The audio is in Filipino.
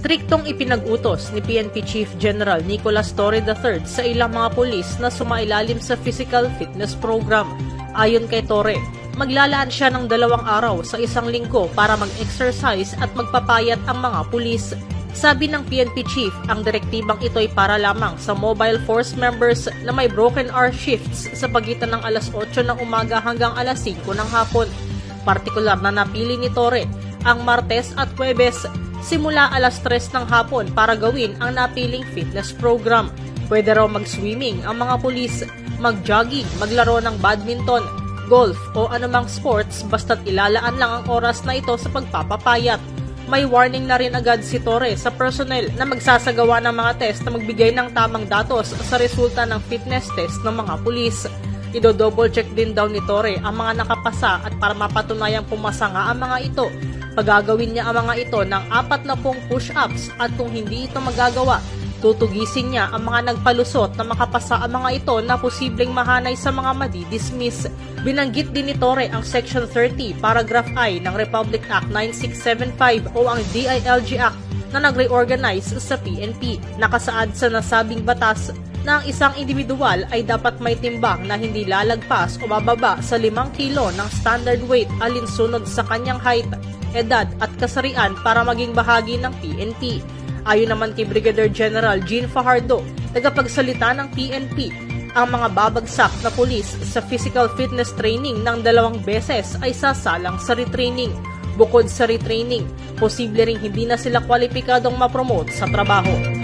Striktong ipinag-utos ni PNP Chief General Nicolas Torre III sa ilang mga pulis na sumailalim sa physical fitness program. Ayon kay Torre, maglalaan siya ng 2 araw sa isang linggo para mag-exercise at magpapayat ang mga pulis. Sabi ng PNP Chief, ang direktibang ito'y para lamang sa mobile force members na may broken hour shifts sa pagitan ng alas 8 ng umaga hanggang alas 5 ng hapon. Partikular na napili ni Torre ang Martes at Huwebes simula alas 3 ng hapon para gawin ang napiling fitness program. Pwede raw mag-swimming ang mga pulis, mag-jogging, maglaro ng badminton, golf o anumang sports basta't ilalaan lang ang oras na ito sa pagpapapayat. May warning na rin agad si Torre sa personnel na magsasagawa ng mga test na magbigay ng tamang datos sa resulta ng fitness test ng mga pulis. Ido-double check din daw ni Torre ang mga nakapasa at para mapatunayang pumasa nga ang mga ito, pagagawin niya ang mga ito ng 40 push-ups at kung hindi ito magagawa, tutugisin niya ang mga nagpalusot na makapasa ang mga ito na posibleng mahanay sa mga madidismiss. Binanggit din ni Torre ang Section 30, Paragraph I ng Republic Act 9675 o ang DILG Act na nag-reorganize sa PNP. Nakasaad sa nasabing batas na ang isang individual ay dapat may timbang na hindi lalagpas o bababa sa 5 kilo ng standard weight alinsunod sa kanyang height, edad at kasarian para maging bahagi ng PNP. Ayon naman kay Brigadier General Jean Fajardo, tagapagsalita ng PNP, ang mga babagsak na pulis sa physical fitness training ng 2 beses ay sasalang sa retraining. Bukod sa retraining, posible ring hindi na sila kwalipikadong mapromote sa trabaho.